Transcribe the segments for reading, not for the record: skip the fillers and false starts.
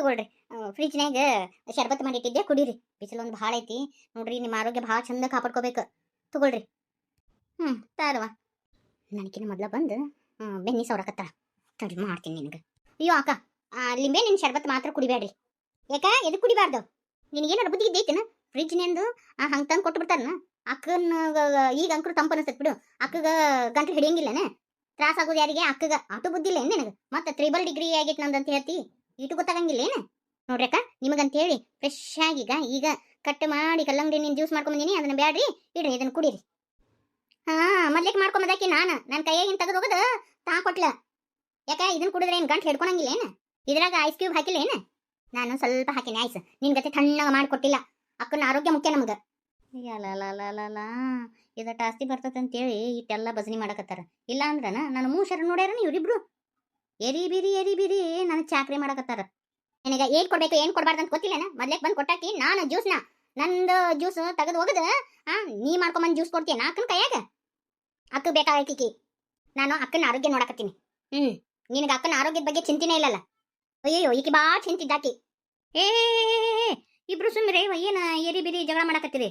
ತಗೊಳ್ರಿ. ಫ್ರಿಜ್ನಾಗ ಶರ್ಬತ್ ಮಾಡಿಟ್ಟಿದ್ದೆ, ಕುಡೀರಿ. ಬಿಸಿಲೊಂದು ಭಾಳ ಐತಿ ನೋಡ್ರಿ, ನಿಮ್ಮ ಆರೋಗ್ಯ ಭಾಳ ಚಂದ ಕಾಪಾಡ್ಕೋಬೇಕು. ತಗೊಳ್ರಿ. ತಾರವ ನನಕಿನ ಮೊದ್ಲ ಬಂದು ಬೆನ್ನಿ ಸೌರಕತ್ತಾಳ. ತಡಿ ಮಾಡ್ತೀನಿ ನಿನಗೆ. ಅಯ್ಯೋ ಅಕ್ಕ, ಲಿಂಬೆ ನಿನ್ನ ಶರ್ಬತ್ ಮಾತ್ರ ಕುಡಿಬೇಡ್ರಿ. ಯಾಕ ಎದಕ್ಕೆ ಕುಡಿಬಾರ್ದು? ನಿನಗೇನಾರು ಬುದ್ಧಿ ಇದ್ದೈತೇನ? ಫ್ರಿಜ್ನಿಂದು ಹಂಗೆ ತಂದು ಕೊಟ್ಟು ಬಿಡ್ತಾರನ. ಅಕ್ಕನ ಈಗ ಅಂಕರು ತಂಪು ಅನಿಸ್ತತ್ ಬಿಡು. ಅಕ್ಕಗ ಗಂಟ್ಲು ಹಿಡಿಯಂಗಿಲ್ಲನ? ತ್ರಾಸ ಆಗೋದು ಯಾರಿಗೆ? ಅಕ್ಕಗ. ಆಟೋ ಬುದ್ಧಿ ಇಲ್ಲ ಏನು ನಿನಗೆ? ಮತ್ತೆ 3 ಡಿಗ್ರಿ ಆಗೈತೆ ನಂದಂತ ಹೇಳ್ತಿ, ಇಟು ಗೊತ್ತಾಗಂಗಿಲ್ಲ ಏನು? ನೋಡ್ರಿ ಅಕ್ಕ, ನಿಮಗಂತೇಳಿ ಫ್ರೆಶ್ ಆಗಿ ಈಗ ಕಟ್ ಮಾಡಿ ಕಲ್ಲಂಗಡಿ ನೀನು ಜ್ಯೂಸ್ ಮಾಡ್ಕೊಂಬಂದಿನಿ. ಅದನ್ನ ಬ್ಯಾಡ್ರಿ, ಇಡ್ರಿ, ಇದನ್ನ ಕುಡೀರಿ. ಮೊದ್ಲೇಕ್ ಮಾಡ್ಕೊಂಬದಾಕಿ ನನ್ನ ಕೈಯಾಗ ಹಿಂಗೆ ತೆಗೆದು ಹೋಗೋದು ತಾ ಕೊಟ್ಲ. ಯಾಕ ಇದನ್ನ ಕುಡಿದ್ರೆ ಏನು ಗಂಟ್ಲು ಹಿಡ್ಕೊಳಂಗಿಲ್ಲ ಏನು? ಇದ್ರಾಗ ಐಸ್ ಕ್ಯೂಬ್ ಹಾಕಿಲ್ಲ ಏನು? ನಾನು ಸ್ವಲ್ಪ ಹಾಕಿನಿ ಐಸ್. ನಿನ್ ಗತಿ ತಣ್ಣಗ ಮಾಡಿಕೊಟ್ಟಿಲ್ಲ. ಅಕ್ಕನ ಆರೋಗ್ಯ ಮುಖ್ಯ ನಮಗೆ. ಯಲ್ಲ ಇದಟ ಆಸ್ತಿ ಬರ್ತದಂತೇಳಿ ಇಟ್ಟೆಲ್ಲ ಭಜನಿ ಮಾಡಕತ್ತಾರ. ಇಲ್ಲ ಅಂದ್ರನ ನಾನು ಮೂಷರ ನೋಡ್ಯಾರನ ಇವ್ರಿಬ್ರು ಎರಿ ಬಿರಿ ನನ್ನ ಚಾಕ್ರಿ ಮಾಡಕತ್ತಾರ. ನನಗೆ ಏನ್ ಕೊಡ್ಬೇಕು ಏನ್ ಕೊಡ್ಬಾರ್ದು ಅಂತ ಗೊತ್ತಿಲ್ಲನ? ಮೊದ್ಲೇಕ್ ಬಂದು ಕೊಟ್ಟಾಕಿ ನಾನು ಜ್ಯೂಸ್ನ ನಂದು ಜ್ಯೂಸ್ ತೆಗೆದು ಹೋಗದ ನೀ ಮಾಡ್ಕೊಂಬಂದು ಜ್ಯೂಸ್ ಕೊಡ್ತೀಯ ಅಕ್ಕನ ಕೈಯಾಗ? ಅಕ್ಕ ಬೇಕಾಗೈಕಿ. ನಾನು ಅಕ್ಕನ ಆರೋಗ್ಯ ನೋಡಕತ್ತೀನಿ. ನಿನಗೆ ಅಕ್ಕನ ಆರೋಗ್ಯದ ಬಗ್ಗೆ ಚಿಂತಿನೇ ಇಲ್ಲಲ್ಲ? ಅಯ್ಯೋ ಈಕಿ ಬಾ ಚಿಂತಿದ್ದಾಕಿ. ಏ ಇಬ್ರು ಸುಮ್ಮಿರಿ, ಏನ ಎರಿ ಬಿರಿ ಜಗಳ ಮಾಡಕತ್ತೀರಿ?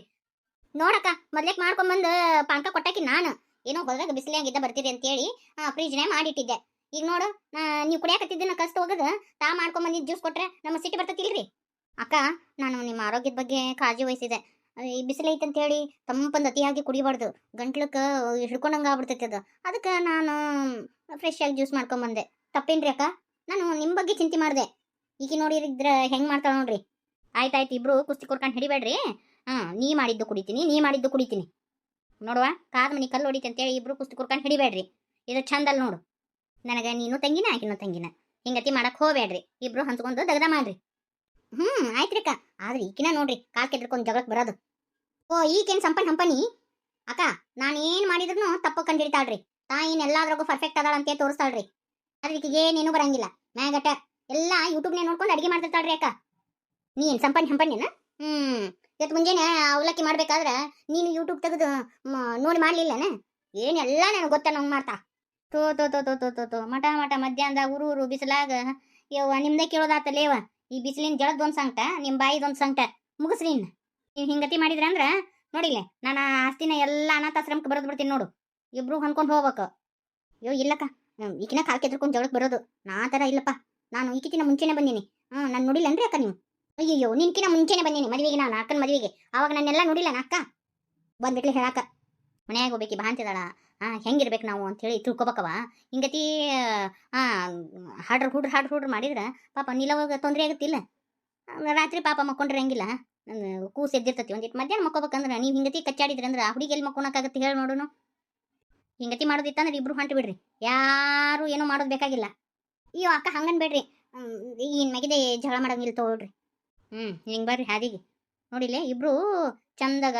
ನೋಡಕ್ಕ, ಮೊದ್ಲೇಕ್ ಮಾಡ್ಕೊಂಬಂದು ಪಾನ್ಕ ಕೊಟ್ಟಾಕಿ ನಾನು. ಏನೋ ಹೋದಾಗ ಬಿಸಿಲಾಗಿದ್ದ ಬರ್ತೀರಿ ಅಂತೇಳಿ ಫ್ರಿಜ್ನೇ ಮಾಡಿಟ್ಟಿದ್ದೆ. ಈಗ ನೋಡು, ನೀವು ಕುಡಿಯಾಕತ್ತಿದ್ದನ್ನ ಕಷ್ಟ ಹೋಗದ ತಾ ಮಾಡ್ಕೊಂಬಂದಿದ್ದು ಜ್ಯೂಸ್ ಕೊಟ್ರೆ ನಮ್ಮ ಸಿಟ್ಟು ಬರ್ತತಿಲ್ರಿ? ಅಕ್ಕ, ನಾನು ನಿಮ್ಮ ಆರೋಗ್ಯದ ಬಗ್ಗೆ ಕಾಳಜಿ ವಹಿಸಿದೆ. ಈ ಬಿಸಿಲೈತೆ ಅಂತೇಳಿ ತಂಪಂದು ಅತಿಯಾಗಿ ಕುಡಿಬಾರ್ದು, ಗಂಟ್ಲಕ್ಕೆ ಹಿಡ್ಕೊಂಡಂಗೆ ಆಗ್ಬಿಡ್ತೈತಿ ಅದು. ಅದಕ್ಕೆ ನಾನು ಫ್ರೆಶ್ ಆಗಿ ಜ್ಯೂಸ್ ಮಾಡ್ಕೊಂಬಂದೆ. ತಪ್ಪೇನ್ರಿ ಅಕ್ಕ? ನಾನು ನಿಮ್ಮ ಬಗ್ಗೆ ಚಿಂತೆ ಮಾಡಿದೆ. ಈಗ ನೋಡಿರಿದ್ರೆ ಹೆಂಗೆ ಮಾಡ್ತಾಳೆ ನೋಡ್ರಿ. ಆಯ್ತಾಯ್ತು, ಇಬ್ರು ಕುಸ್ತಿ ಕೊರ್ಕೊಂಡು ಹಿಡಿಬೇಡ್ರಿ. ನೀ ಮಾಡಿದ್ದು ಕುಡಿತೀನಿ ನೋಡುವ. ಕಾದ ಮನಿ ಕಲ್ಲು ಹೊಡಿತಿ ಅಂತೇಳಿ ಇಬ್ರು ಕುಸ್ತಿ ಕೊರ್ಕೊಂಡು ಹಿಡಿಬೇಡ್ರಿ. ಇದು ಚಂದಲ್ ನೋಡು. ನನಗೆ ನೀನು ತಂಗಿನ ಆಕಿನೂ ತಂಗಿನ, ಹಿಂಗತಿ ಮಾಡಕ್ ಹೋಗ್ಬೇಡ್ರಿ. ಇಬ್ರು ಹಂಚ್ಕೊಂಡು ದಗದ ಮಾಡ್ರಿ. ಆಯ್ತ್ರಿ ಅಕ್ಕ. ಆದ್ರೆ ಈಕಿನ ನೋಡ್ರಿ ಕಾಲ್ ಕೆದ್ರಕೊಂಡು ಜಗಳಕ್ಕೆ ಬರೋದು. ಓ ಈಗೇನು ಹಂಪನಿ ಅಕ್ಕ? ನಾನು ಏನು ಮಾಡಿದ್ರು ತಪ್ಪ ಕಂಡು ಹಿಡಿತಾಳ್ರಿ. ತಾಯಿನ ಎಲ್ಲಾದ್ರಾಗೂ ಪರ್ಫೆಕ್ಟ್ ಅದಾಳ ಅಂತ ತೋರಿಸ್ತಾಳ್ರಿ. ಆದ್ರೆ ಈಕಿಗೆ ಏನೇನು ಬರಂಗಿಲ್ಲ. ಮ್ಯಾಗಟ ಎಲ್ಲ ಯೂಟ್ಯೂಬ್ನೇ ನೋಡ್ಕೊಂಡು ಅಡಿಗೆ ಮಾಡ್ತಿರ್ತಾಳ್ರಿ ಅಕ್ಕ. ನೀನ್ ಹಂಪನಿನ? ಇವತ್ತು ಮುಂಜಾನೆ ಅವಲಕ್ಕಿ ಮಾಡ್ಬೇಕಾದ್ರೆ ನೀನು ಯೂಟ್ಯೂಬ್ ತೆಗೆದು ನೋಡಿ ಮಾಡ್ಲಿಲ್ಲನ? ಏನೆಲ್ಲ ನನಗೆ ಗೊತ್ತ ನಂಗೆ ಮಾಡ್ತಾ. ತೋ ಮಟ ಮಧ್ಯಾಹ್ನದಾಗ ಊರು ಬಿಸಿಲಾಗ ಯವ್ವ ನಿಮ್ದೇ ಕೇಳೋದಾತಲೇವ. ಈ ಬಿಸಿಲಿನ ಜಳದೊಂದು ಸಂಕಟ, ನಿಮ್ಮ ಬಾಯಿದೊಂದು ಸಂಕಟ. ಮುಗಿಸ್ರಿ ಇನ್ನು. ನೀವು ಹಿಂಗತಿ ಮಾಡಿದ್ರ ಅಂದ್ರೆ ನೋಡಿಲ್ಲ, ನಾನು ಆಸ್ತಿನ ಎಲ್ಲ ಅನಾಥಾಶ್ರಮಕ್ಕೆ ಬರೋದು ಬಿಡ್ತೀನಿ ನೋಡು. ಇಬ್ರು ಹೊಂದ್ಕೊಂಡು ಹೋಗ್ಬೇಕು. ಅಯ್ಯೋ ಇಲ್ಲಕ್ಕ, ಈಕಿನ ಕಾಲ್ ಕೆದ್ರಕೊಂಡು ಜಗಳಕ್ಕೆ ಬರೋದು ನಾ ಥರ ಇಲ್ಲಪ್ಪ. ನಾನು ಈಕಿನ ಮುಂಚೆನೆ ಬಂದೀನಿ. ನಾನು ನೋಡಿಲ್ಲನ್ರಿ ಅಕ್ಕ ನೀವು? ಅಯ್ಯೋ ನಿನ್ಕಿನ ಮುಂಚೆನೆ ಬಂದೀನಿ ಮದುವೆಗೆ. ನಾನು ಅಕ್ಕನ ಮದುವೆಗೆ ಆವಾಗ ನಾನೆಲ್ಲ ನೋಡಿಲ್ಲ ನಾ ಅಕ್ಕ. ಬಂದ್ಬಿಟ್ಲಿ ಹೇಳಾಕ ಮನ್ಯಾಗ ಹೋಗ್ಬೇಕಿ ಬಾ ಅಂತಿದಾಳ. ಹೆಂಗಿರ್ಬೇಕು ನಾವು ಅಂತೇಳಿ ತಿಳ್ಕೊಬೇಕವ. ಹಿಂಗತಿ ಹಾಡ್ರು ಮಾಡಿದ್ರೆ ಪಾಪ ನಿಲವಾಗ ತೊಂದರೆ ಆಗುತ್ತಿಲ್ಲ. ರಾತ್ರಿ ಪಾಪ ಮಕ್ಕೊಂಡ್ರೆ ಹಂಗಿಲ್ಲ, ಕೂಸು ಎದ್ದಿರ್ತತಿ. ಒಂದಿಟ್ಟು ಮಧ್ಯಾಹ್ನ ಮಕ್ಕೋಬೇಕಂದ್ರೆ ನೀವು ಹಿಂಗತಿ ಕಚ್ಚಾಡಿದ್ರಿ ಅಂದ್ರೆ ಆ ಹುಡುಗಿ ಎಲ್ಲಿ ಮಕ್ಕೊಳಕ್ಕಾಗತ್ತೆ ಹೇಳಿ ನೋಡೋನು. ಹಿಂಗತಿ ಮಾಡೋದಿತ್ತಂದ್ರೆ ಇಬ್ರು ಹೊಂಟು ಬಿಡ್ರಿ, ಯಾರು ಏನೂ ಮಾಡೋದು ಬೇಕಾಗಿಲ್ಲ. ಅಯ್ಯೋ ಅಕ್ಕ ಹಂಗನ್ ಬೇಡ್ರಿ, ಈಗಿನ ಮ್ಯಾಗಿದೆ ಜಗಳ ಮಾಡೋಂಗಿಲ್ಲ ತಗೊಳ್ರಿ. ಹಿಂಗೆ ಬರ್ರಿ ಹಾದಿಗೆ. ನೋಡಿಲ್ಲೇ ಇಬ್ರು ಚಂದಾಗ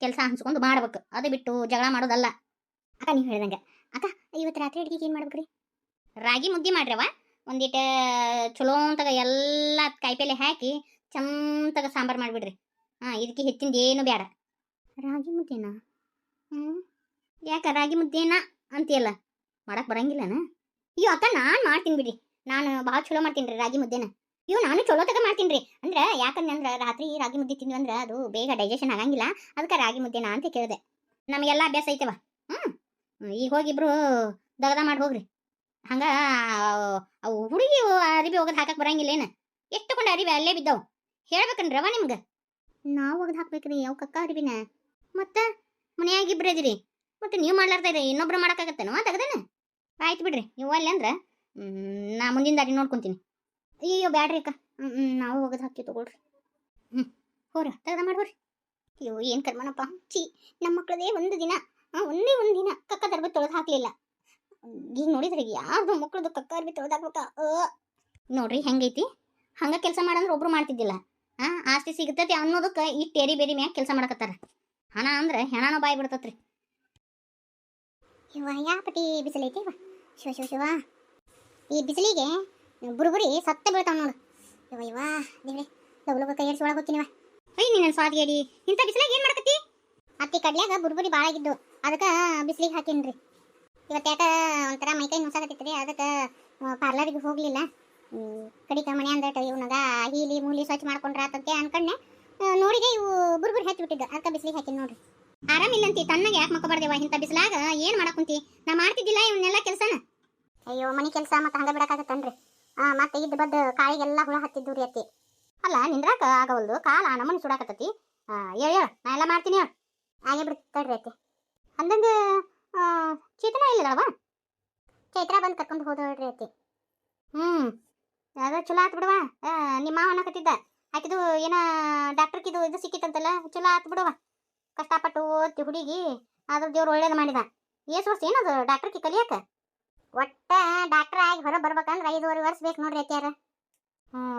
ಕೆಲಸ ಹಂಚ್ಕೊಂಡು ಮಾಡ್ಬೇಕು, ಅದು ಬಿಟ್ಟು ಜಗಳ ಮಾಡೋದಲ್ಲ. ಅಕ್ಕ ನೀವು ಹೇಳ್ದಂಗೆ. ಅಕ್ಕ ಇವತ್ತು ರಾತ್ರಿ ಅಡುಗೆಗೆ ಏನು ಮಾಡ್ಬೇಕ್ರಿ? ರಾಗಿ ಮುದ್ದೆ ಮಾಡ್ರವ. ಒಂದಿಟ್ಟು ಚಲೋ ಅಂತಾಗ ಎಲ್ಲ ಕಾಯಿಪಲ್ಲೆ ಹಾಕಿ ಚಂದಾಗ ಸಾಂಬಾರು ಮಾಡಿಬಿಡ್ರಿ. ಇದಕ್ಕೆ ಹೆಚ್ಚಿಂದ ಏನು ಬೇಡ. ರಾಗಿ ಮುದ್ದೆನಾ? ಯಾಕ ರಾಗಿ ಮುದ್ದೇನಾ ಅಂತೀಯಲ್ಲ, ಮಾಡಕ್ಕೆ ಬರಂಗಿಲ್ಲನ? ಅಯ್ಯೋ ಅಕ್ಕ ನಾನು ಮಾಡ್ತೀನಿ ಬಿಡ್ರಿ, ನಾನು ಭಾಳ ಚಲೋ ಮಾಡ್ತೀನಿ ರೀ ರಾಗಿ ಮುದ್ದೆನ. ಅಯ್ಯೋ ನಾನು ಚಲೋ ತಗ ಮಾಡ್ತೀನಿ ರೀ. ಅಂದ್ರೆ ಯಾಕಂದ್ರೆ ರಾತ್ರಿ ರಾಗಿ ಮುದ್ದೆ ತಿಂದ್ವಿ ಅಂದ್ರೆ ಅದು ಬೇಗ ಡೈಜೆಷನ್ ಆಗಂಗಿಲ್ಲ. ಅದಕ್ಕೆ ರಾಗಿ ಮುದ್ದೆನಾ ಅಂತ ಕೇಳಿದೆ. ನಮಗೆಲ್ಲ ಅಭ್ಯಾಸ ಐತೆವ. ಈಗ ಹೋಗಿಬ್ರು ದಗದ ಮಾಡಿ ಹೋಗ್ರಿ. ಹಂಗ ಅವು ಹುಡುಗಿ ಅರಿಬಿ ಹೋಗೋದು ಹಾಕಕ್ಕೆ ಬರಂಗಿಲ್ಲ. ಎಷ್ಟು ಕೊಂಡು ಅರಿಬಿ ಅಲ್ಲೇ ಬಿದ್ದಾವು ಹೇಳ್ಬೇಕನ್ರವ ನಿಮ್ಗೆ? ನಾವು ಒಗದು ಹಾಕ್ಬೇಕ್ರಿ ಅವು ಕಕ್ಕ ಅರಿಬಿನ. ಮತ್ತೆ ಮನೆಯಾಗಿಬ್ರದಿರಿ, ಮತ್ತೆ ನೀವು ಮಾಡ್ಲಾರ್ತಾ ಇದೆ ಇನ್ನೊಬ್ರು ಮಾಡೋಕ್ಕಾಗತ್ತೇನೋ ತೆಗ್ದೇನೆ. ಆಯ್ತು ಬಿಡ್ರಿ, ನೀವು ಅಲ್ಲಿ ಅಂದ್ರೆ ನಾ ಮುಂದಿನ ದಾರಿ ನೋಡ್ಕೊತೀನಿ. ಅಯ್ಯೋ ಬ್ಯಾಡ್ರಿ ಅಕ್ಕ, ನಾವು ಒಗದು ಹಾಕಿ ತಗೊಳ್ರಿ. ಹೋರ ತೆಗ್ದ ಮಾಡಿ ಹೋರಿ. ಅಯ್ಯೋ ಏನು ಕರ್ಮನಪ್ಪ. ನಮ್ಮ ಮಕ್ಕಳದೇ ಒಂದೇ ಒಂದು ದಿನ ಕಕ್ಕ ದರ್ಬಿ ತೊಳೆದು ಹಾಕ್ಲಿಲ್ಲ. ಈಗ ನೋಡಿದ್ರಿ ಯಾರ್ದು ಮಕ್ಕಳದು ಕಕ್ಕ ಅರ್ಬಿ ತೊಳೆದು ಹಾಕ್ಬೇಕ. ನೋಡ್ರಿ ಹೆಂಗೈತಿ. ಹಂಗ ಕೆಲಸ ಮಾಡಂದ್ರೆ ಒಬ್ರು ಮಾಡ್ತಿದ್ದಿಲ್ಲ. ಆಸ್ತಿ ಸಿಗತೈತಿ ಅನ್ನೋದಕ್ಕೆ ಈ ಟೇರಿ ಬೇರಿ ಮ್ಯಾಗ ಕೆಲಸ ಮಾಡಕತ್ತಾರ. ಹಣ ಅಂದ್ರೆ ಹೆಣನ ಬಾಯಿ ಬಿಡ್ತತ್ರಿ. ಇವ ಯಾಪಟಿ ಬಿಸಿಲೈತಿ ಇವ. ಶಿವ ಈ ಬಿಸಿಲಿಗೆ ಬುರುಬುರಿ ಸತ್ತ ಬೀಳ್ತಾವ ನೋಡು. ಇವ ದೇವ್ರೆ ಲಗು ಕೈ ಎಡ್ಸಿ ಒಳಗೆ ಹೋಗ್ತೀನಿವ. ಅಯ್ಯ ನೀನು ಸ್ವಾದಿಯಡಿ ಇಂಥ ಬಿಸಿಲಾಗ ಏನು ಮಾಡಕತ್ತಿ? ಅತ್ತಿ ಕಡ್ಲ್ಯಾಗ ಬುರುಬುರಿ ಭಾಳ ಆಗಿದ್ದು ಅದಕ್ಕೆ ಬಿಸಿಲಿಗೆ ಹಾಕೀನ್ರಿ. ಇವತ್ತು ಯಾಕೆ ಒಂಥರ ಮೈಕೈ ನುಸಾಕತ್ತಿತ್ತು ರೀ, ಅದಕ್ಕೆ ಪಾರ್ಲರಿಗೆ ಹೋಗಲಿಲ್ಲ. ಕಡಿಕ ಮನೆ ಅಂದಟ ಇವನಾಗ ಹೀಲಿ ಮೂಲಿ ಸ್ವಚ್ಛ ಮಾಡ್ಕೊಂಡ್ರ ಆತಂತೆ ಅನ್ಕಂಡೆ ನೋಡಿದೆ ಇವು ಬುರ್ಬುರ್ ಹತ್ತಿ ಬಿಟ್ಟಿದ್ದ ಅದಕ್ಕೆ ಬಿಸಿಲಿಗೆ ಹಾಕಿ ನೋಡ್ರಿ ಆರಾಮಿಲ್ಲಂತಿ ತಣ್ಣಗೆ ಯಾಕೆ ಮಕ್ಕಬಾರ್ದೇವ ಇಂಥ ಬಿಸಿಲಾಗ ಏನು ಮಾಡಕುಂತಿ ನಾ ಮಾಡ್ತಿದ್ದಿಲ್ಲ ಇವನ್ನೆಲ್ಲ ಕೆಲಸನ ಅಯ್ಯೋ ಮನೆ ಕೆಲಸ ಮತ್ತೆ ಹಂಗೆ ಬಿಡಕ್ಕಾಗತ್ತನ್ರಿ ಮತ್ತೆ ಇದ್ದು ಬದ್ದು ಕಾಳಿಗೆಲ್ಲ ಹುಳ ಹತ್ತಿದ್ದು ರೀ ಅತ್ತಿ ಅಲ್ಲ ನಿಂದ್ರಾಕ ಆಗವಲ್ದು ಕಾಲ ನಮ್ಮನ್ನು ಸುಡಾಕತ್ತತಿ ಹೇಳ ನಾ ಎಲ್ಲ ಮಾಡ್ತೀನಿ ಹೇಳ ಹಾಗೆ ಬಿಡ್ತಡ್ರಿ ಅತ್ತಿ ಅಂದಂಗೆ ಚೇತನ ಇಲ್ಲದಳವ ಚೈತ್ರ ಬಂದು ಕರ್ಕೊಂಡು ಹೋದಳ್ರಿ ಅತ್ತಿ ಅದು ಚಲೋ ಆತು ಬಿಡವ ನಿಮ್ಮ ಮಾವ ಅನ್ನಕತ್ತಿದ್ದ ಆಕಿದು ಏನ ಡಾಕ್ಟರ್ಕಿದು ಇದು ಸಿಕ್ಕಿತ್ತಂತಲ್ಲ ಚಲೋ ಆತು ಬಿಡವ ಕಷ್ಟಪಟ್ಟು ಓದ್ತಿ ಹುಡುಗಿ ಅದ್ರ ದೇವ್ರು ಒಳ್ಳೇದು ಮಾಡಿದ ಏಸು ವರ್ಷ ಏನದು ಡಾಕ್ಟರ್ಕಿ ಕಲಿಯಾಕ ಒಟ್ಟ ಡಾಕ್ಟರ್ ಆಗಿ ಹೊರ ಬರ್ಬೇಕಂದ್ರೆ 5.5 ವರ್ಷ ಬೇಕು ನೋಡ್ರಿ ಅತ್ಯಾರ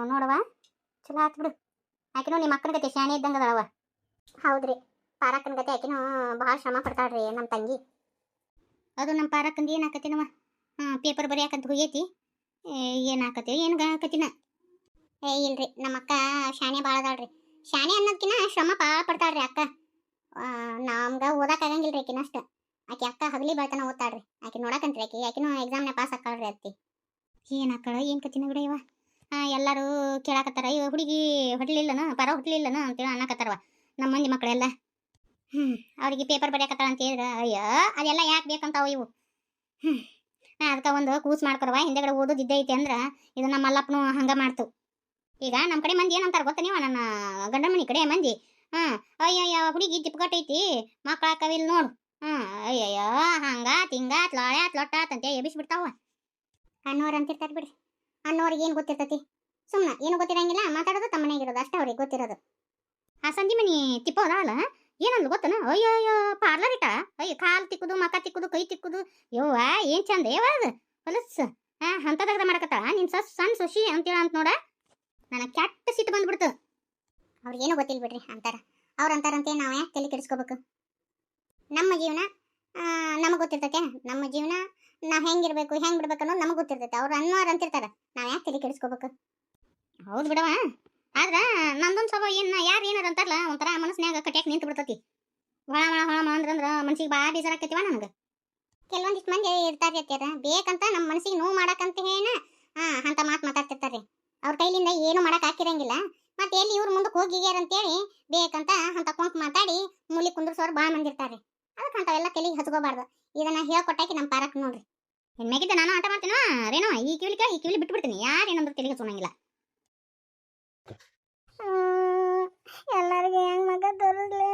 ನೋಡವ ಚಲೋ ಆತು ಬಿಡು ಆಕಿನೂ ನಿಮ್ಮ ಅಕ್ಕನ ಗತಿ ಶಾಣೆ ಇದ್ದಂಗೆ ಅದಳವ ಹೌದ್ರಿ ಪಾರಕ್ಕನ ಗತಿ ಆಕಿನೂ ಭಾಳ ಶ್ರಮ ಪಡ್ತಾಳ್ರಿ ನಮ್ಮ ತಂಗಿ ಅದು ನಮ್ಮ ಪಾರಕ್ಕಂದು ಏನಾಕತಿನವ ಪೇಪರ್ ಬರೆಯಾಕಂತ ಹೋಗೈತಿ ಏನಾಕತಿ ಏನು ಆಕತಿನ ಇಲ್ರಿ ನಮ್ಮ ಅಕ್ಕ ಶಾಣೆ ಭಾಳ ಅದಾಳ್ರಿ ಶಾಣೆ ಅನ್ನೋದಕ್ಕಿನ್ನ ಶ್ರಮ ಭಾಳ ಪಡ್ತಾಳ್ರಿ ಅಕ್ಕ ನಮ್ಗೆ ಓದಾಕಾಗಂಗಿಲ್ರಿ ಆಕಿನ ಅಷ್ಟ ಆಕೆ ಅಕ್ಕ ಹಗಲಿ ಬೆಳ್ತಾನ ಓದ್ತಾಳ್ರಿ ಆಕೆ ನೋಡಕಂತ್ರಿ ಆಕಿನೂ ಎಕ್ಸಾಮ್ನ ಪಾಸ್ ಆಕಾಳ್ರಿ ಅತ್ತಿ ಏನು ಆಕಳ ಏನು ಕತಿನ ಬಿಡ ಇವ ಎಲ್ಲರೂ ಕೇಳಾಕತ್ತಾರ ಇವ ಹುಡುಗಿ ಹೊಡ್ಲಿಲ್ಲನ ಪರ ಹುಡ್ಲಿಲ್ಲನ ಅಂತೇಳಿ ಅನ್ನಕತ್ತಾರವ ನಮ್ಮ ಮಂದಿ ಮಕ್ಕಳೆಲ್ಲ ಅವ್ರಿಗೆ ಪೇಪರ್ ಬರೆಯಕತ್ತಾಳ ಅಂತ ಹೇಳಿದ್ರ ಅಯ್ಯೋ ಅದೆಲ್ಲ ಯಾಕೆ ಬೇಕಂತಾವ ಇವು ಅದಕ್ಕೆ ಒಂದು ಕೂಸು ಮಾಡ್ಕೊರವ ಹಿಂದೆಗಡೆ ಓದೋದಿದ್ದೇ ಐತಿ ಅಂದ್ರೆ ಇದು ನಮ್ಮ ಮಲ್ಲಪ್ಪನು ಹಂಗೆ ಮಾಡ್ತು ಈಗ ನಮ್ಮ ಕಡೆ ಮಂದಿ ಏನಂತಾರೆ ಗೊತ್ತ ನೀವು ನನ್ನ ಗಂಡ ಮನೆ ಕಡೆ ಮಂದಿ ಅಯ್ಯಯ್ಯ ಹುಡುಗಿ ಜಿಪ್ಗಟ್ ಐತಿ ಮಕ್ಳು ಹಾಕವಿಲ್ ನೋಡು ಅಯ್ಯಯ್ಯೋ ಹಂಗಾತ್ ಹಿಂಗಾತ್ ಲಾಳ್ಯಾತ್ ಲೊಟ್ಟಾತ್ ಅಂತ ಎಬಿಸ್ಬಿಡ್ತಾವ ಅನ್ನೋರು ಅಂತಿರ್ತಾರೆ ಬಿಡ್ರಿ ಅನ್ನೋರಿಗೆ ಏನು ಗೊತ್ತಿರ್ತೈತಿ ಸುಮ್ಮನೆ ಏನು ಗೊತ್ತಿರಂಗಿಲ್ಲ ಮಾತಾಡೋದು ತಮ್ಮನೆಗಿರೋದು ಅಷ್ಟೇ ಅವ್ರಿಗೆ ಗೊತ್ತಿರೋದು ಆ ಸಂಜೆ ಮನಿ ತಿಪ್ಪ ಅದಾವಲ್ಲ ಏನಂದ್ಲು ಗೊತ್ತನ ಅಯ್ಯಯ್ಯೋ ಪಾರ್ಲರ್ ಇಟ್ಟ ಅಯ್ಯೋ ಕಾಲು ತಿಕ್ಕುದು ಮಕ್ಕ ತಿಕ್ಕುದು ಕೈ ತಿಕ್ಕುದು ಯವ್ವ ಏನು ಚಂದ ಯಾವಾಗ ಹೊಲಸು ಅಂತದಾಗ ಮಾಡಕತ್ತಾಳ ನಿನ್ನ ಸಣ್ಣ ಸೊಸಿ ಅಂತೇಳ ಅಂತ ನೋಡ ನನಗೆ ಕೆಟ್ಟ ಸಿಟ್ಟು ಬಂದ್ಬಿಡ್ತು ಅವ್ರಿಗೇನು ಗೊತ್ತಿಲ್ಲ ಬಿಡ್ರಿ ಅಂತಾರ ಅವ್ರು ಅಂತಾರಂತೆ ನಾವು ಯಾಕೆ ತಲೆ ಕೆಡಿಸ್ಕೋಬೇಕು ನಮ್ಮ ಜೀವನ ನಮಗೆ ಗೊತ್ತಿರ್ತೈತೆ ನಮ್ಮ ಜೀವನ ನಾವು ಹೆಂಗಿರ್ಬೇಕು ಹೆಂಗೆ ಬಿಡ್ಬೇಕು ಅನ್ನೋದು ನಮಗೆ ಗೊತ್ತಿರ್ತೈತೆ ಅವ್ರು ಅನ್ನೋರು ಅಂತಿರ್ತಾರೆ ನಾವು ಯಾಕೆ ತಲೆ ಕೆಡಿಸ್ಕೋಬೇಕು ಹೌದು ಬಿಡವ ಆದ್ರೆ ನಂದೊಂದು ಸ್ವಭಾವ ಏನು ಯಾರು ಏನಾರು ಅಂತಾರಲ್ಲ ಒಂಥರ ಮನಸ್ಸಿನಾಗ ಕಟ್ಯಾಕ ನಿಂತು ಬಿಡ್ತತಿ ಹೊಳ ಅಂದ್ರಂದ್ರೆ ಮನ್ಸಿಗೆ ಭಾಳ ಬೇಜಾರಾಕೈತಿವ ನನಗೆ ಕೆಲವೊಂದಿಷ್ಟು ಮಂದಿ ಇರ್ತಾರೆ ಅತ್ಯಾರ ಬೇಕಂತ ನಮ್ಮ ಮನಸ್ಸಿಗೆ ನೋವು ಮಾಡಕ್ಕಂತ ಏನ ಅಂತ ಮಾತಾಡ್ತಿರ್ತಾರೆ ಅವ್ರ ಕೈಲಿಂದ ಏನು ಮಾಡಕ್ಕೆ ಹಾಕಿರಂಗಿಲ್ಲ ಮತ್ತೆ ಎಲ್ಲಿ ಇವ್ರು ಮುಂದಕ್ಕೆ ಹೋಗಿಗ್ಯಾರ ಅಂತೇಳಿ ಬೇಕಂತ ಅಂತ ಕೊಂಕ್ ಮಾತಾಡಿ ಮೂಲಿ ಕುಂದ್ರಸೋರು ಭಾಳ ಮಂದಿ ಇರ್ತಾರೆ ಅದಕ್ಕೆ ಅಂಥವೆಲ್ಲ ತಲೆಗೆ ಹಚ್ಕೋಬಾರ್ದು ಇದನ್ನ ಹೇಳ್ಕೊಟ್ಟಾಕಿ ನಮ್ಮ ಪಾರಕ್ ನೋಡ್ರಿ ಹೆಣ್ಮೆಗಿದ್ದ ನಾನು ಆಟ ಮಾಡ್ತೀನೋ ರೇನೋ ಈ ಕಿವಿಲಿ ಬಿಟ್ಬಿಡ್ತೀನಿ ಯಾರೇನಂದ್ರೆ ತಲೆಗೆ ಹಚ್ಚೋಣಂಗಿಲ್ಲ ಎಲ್ಲರಿಗೆ ಹೆಂಗ್ ಮಗ ತೋರಿಸ್ಲಿ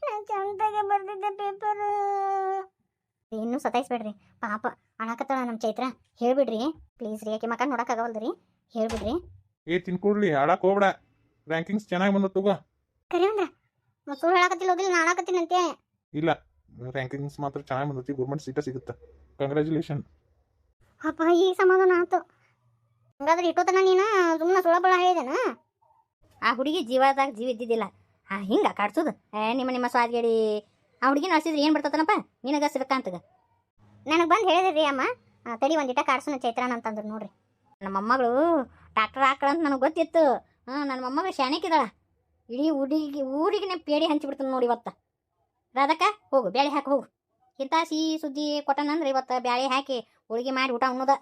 ನಾನು ಚಂದಾಗೆ ಬರ್ದಿದ್ದೆ ಪೇಪರ್ ಇನ್ನೂ ಸತಾಯಿಸ್ಬೇಡ್ರಿ ಪಾಪ ಅಳಾಕತ್ತಾಳ ನಮ್ಮ ಚೈತ್ರ ಹೇಳ್ಬಿಡ್ರಿ ಪ್ಲೀಸ್ ರೀ ಆಕೆ ಮಕ ನೋಡಕ್ಕಾಗವಲ್ದ್ರಿ ಹೇಳ್ಬಿಡ್ರಿ ತಿನ್ಕೊಡ್ಲಿ ಹಾಳಾಕ್ ಹೋಗ್ಬೇಡ ರ್ಯಾಂಕಿಂಗ್ಸ್ ಚೆನ್ನಾಗಿ ಬಂದ ತಗೋ ಕರಿ ಅಂದ್ರ ಸುಳ್ಳು ಹೇಳಕತ್ತಿಲ್ಲ ಹೋಗಿಲ್ಲ ನಾ ಹಾಳಾಕತ್ತೀನಿ ಅಂತೆ ಇಲ್ಲ ರ್ಯಾಂಕಿಂಗ್ಸ್ ಮಾತ್ರ ಚೆನ್ನಾಗಿ ಬಂದತಿ ಗೌರ್ಮೆಂಟ್ ಸೀಟ ಸಿಗುತ್ತೆ ಕಂಗ್ರ್ಯಾಚುಲೇಷನ್ ಅಪ್ಪ ಈಗ ಸಮಾಧಾನ ಆಯ್ತು ಹಂಗಾದ್ರೆ ಇಟ್ಟೋತನ ನೀನು ಸುಮ್ಮನೆ ಸುಳಬಳ ಹೇಳಿದೇನ ಆ ಹುಡುಗಿ ಜೀವದಾಗ ಜೀವ ಇದ್ದಿದ್ದಿಲ್ಲ ಹಿಂಗೆ ಕಾಡ್ಸೋದು ನಿಮ್ಮ ಸ್ವಾದ್ಗೇಡಿ ಆ ಹುಡುಗಿ ನಡ್ಸಿದ್ರೆ ಏನು ಬರ್ತತನಪ್ಪ ನಿನಗೆ ಸಿಗಕ್ಕಂತಗ ನನಗೆ ಬಂದು ಹೇಳಿದ್ರಿ ಅಮ್ಮ ತಡಿ ಒಂದಿಟ ಕಾಡ್ಸೋಣ ಚೈತ್ರಾನ ಅಂತಂದ್ರು ನೋಡ್ರಿ ನಮ್ಮ ಮೊಮ್ಮಗಳು ಡಾಕ್ಟರ್ ಹಾಕಳಂತ ನನಗೆ ಗೊತ್ತಿತ್ತು ನನ್ನ ಮೊಮ್ಮಗಳು ಶಾಣೆಕಿದಾಳ ಇಡೀ ಊರಿಗೆ ಪೇಡಿ ಹಂಚಿಬಿಡ್ತಾನೆ ನೋಡಿ ಇವತ್ತು ರಾಧಕ್ಕ ಹೋಗು ಬ್ಯಾಳೆ ಹಾಕಿ ಹೋಗು ಇಂಥ ಸಿಹಿ ಸುದ್ದಿ ಕೊಟ್ಟನಂದ್ರೆ ಇವತ್ತು ಬ್ಯಾಳೆ ಹಾಕಿ ಹೋಳಿಗೆ ಮಾಡಿ ಊಟ ಉಣ್ಣೋದ